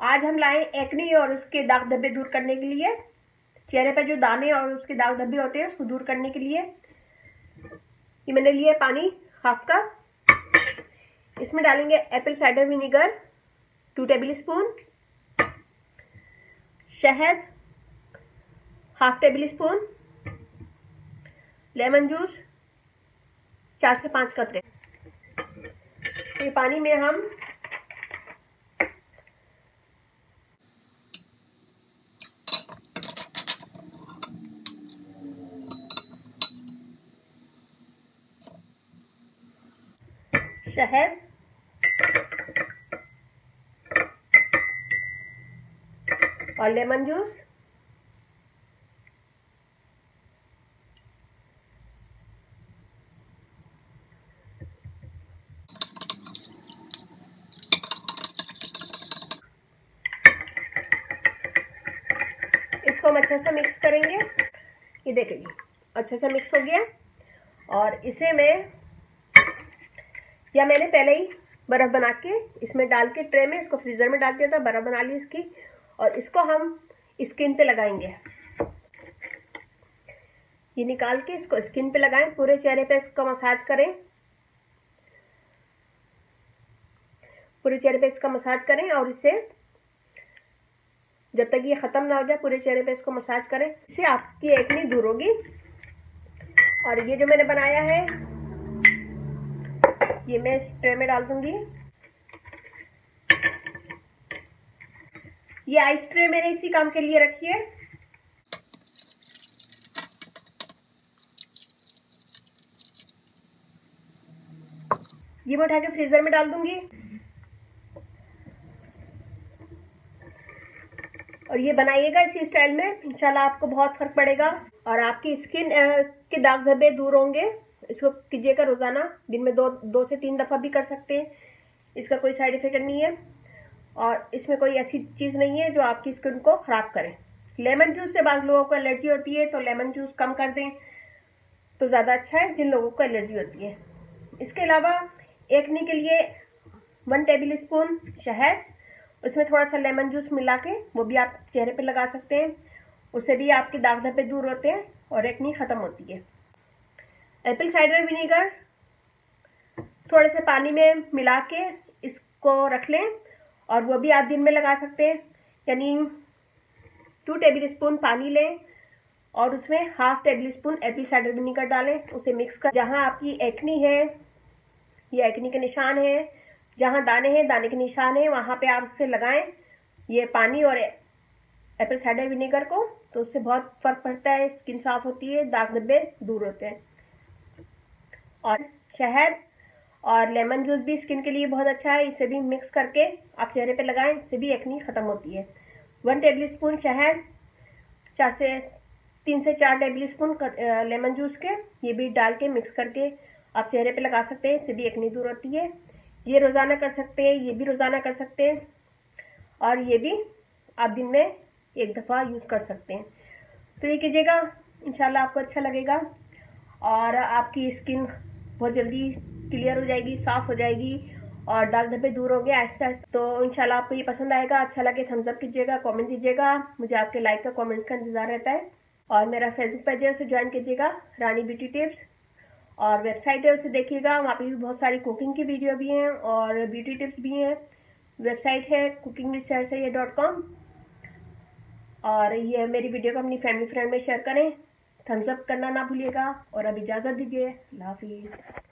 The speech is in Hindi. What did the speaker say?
आज हम लाए एक्ने और उसके दाग धब्बे दूर करने के लिए, चेहरे पर जो दाने और उसके दाग धब्बे होते हैं उसको दूर करने के लिए। ये मैंने लिया पानी हाफ कप, इसमें डालेंगे apple cider vinegar 2 tablespoon, शहद half tablespoon, lemon juice 4 से 5 कतरे। ये पानी में हम शहद, और लेमन जूस, इसको हम अच्छे से मिक्स करेंगे। ये देखिए जी अच्छे से मिक्स हो गया। और इसे मैंने पहले ही बर्फ बना के इसमें डाल के ट्रे में इसको फ्रीजर में डाल दिया था, बर्फ बना ली इसकी। और इसको हम स्किन पे लगाएंगे। ये निकाल के इसको स्किन पे लगाएं, पूरे चेहरे पे इसका मसाज करें, पूरे चेहरे पे इसका मसाज करें। और इसे जब तक ये खत्म ना हो जाए पूरे चेहरे पे इसको मसाज करें, इससे आपकी एक्ने दूर होगी। और ये जो मैंने बनाया है ये मैं इस ट्रे में डाल दूंगी। ये आइस ट्रे मैंने इसी काम के लिए रखी है। ये मैं उठा के फ्रीजर में डाल दूंगी। और ये बनाइएगा इसी स्टाइल में, इंशाल्लाह आपको बहुत फर्क पड़ेगा और आपकी स्किन के दाग धब्बे दूर होंगे। इसको कीजिएगा रोजाना, दिन में 2 से 3 दफा भी कर सकते हैं। इसका कोई साइड इफेक्ट नहीं है और इसमें कोई ऐसी चीज नहीं है जो आपकी स्किन को खराब करे। लेमन जूस से बाज़ लोगों को एलर्जी होती है, तो लेमन जूस कम कर दें तो ज्यादा अच्छा है जिन लोगों को एलर्जी होती है। इसके अलावा एक्ने के लिए 1 टेबल स्पून शहद, उसमें थोड़ा सा लेमन जूस मिला के वो भी आप चेहरे पे लगा सकते हैं। उससे भी आपके दाग धब्बे दूर होते हैं और एक्ने खत्म होती है। एप्पल साइडर विनेगर थोड़े से पानी में मिला के इसको रख लें और वो भी आप दिन में लगा सकते हैं। यानी 2 टेबल स्पून पानी लें और उसमें half table spoon Apple cider vinegar डालें, उसे मिक्स कर, जहां आपकी एक्ने है, ये एक्ने के निशान है, जहां दाने हैं, दाने के निशान है, वहां पे आप उसे लगाएं ये पानी और एप्पल साइडर विनेगर को, तो उससे बहुत फर्क पड़ता है, स्किन साफ होती है, दाग धब्बे दूर होते हैं। और शहद और लेमन जूस भी स्किन के लिए बहुत अच्छा है, इसे भी मिक्स करके आप चेहरे पे लगाएं, इससे भी एक्ने खत्म होती है। 1 टेबल स्पून शहद, 3 से 4 टेबल स्पून लेमन जूस के, ये भी डाल के मिक्स करके आप चेहरे पे लगा सकते हैं, इससे भी एक्ने दूर होती है। ये रोजाना कर सकते हैं, ये भी रोजाना कर सकते हैं और ये भी आप दिन में 1 दफा यूज कर सकते हैं। तो ये कीजिएगा, इंशाल्लाह आपको अच्छा लगेगा और आपकी स्किन बहुत जल्दी क्लियर हो जाएगी, साफ हो जाएगी और दाग धब्बे दूर हो गए आहिस्ता आहिस्ता। तो इंशाल्लाह आपको ये पसंद आएगा। अच्छा लगे थम्स अप कीजिएगा, कमेंट दीजिएगा, मुझे आपके लाइक का कमेंट्स का इंतजार रहता है। और मेरा फेसबुक पेज है, उसे ज्वाइन कीजिएगा, रानी ब्यूटी टिप्स। और वेबसाइट है, उसे देखिएगा, वहाँ पे भी बहुत सारी कुकिंग की वीडियो भी हैं और ब्यूटी टिप्स भी हैं। वेबसाइट है cookingwithsarasayed.com। और ये मेरी वीडियो को अपनी फैमिली फ्रेंड में शेयर करें, थम्स अप करना ना भूलिएगा। और अब इजाज़त दीजिए, अल्लाह हाफिज़।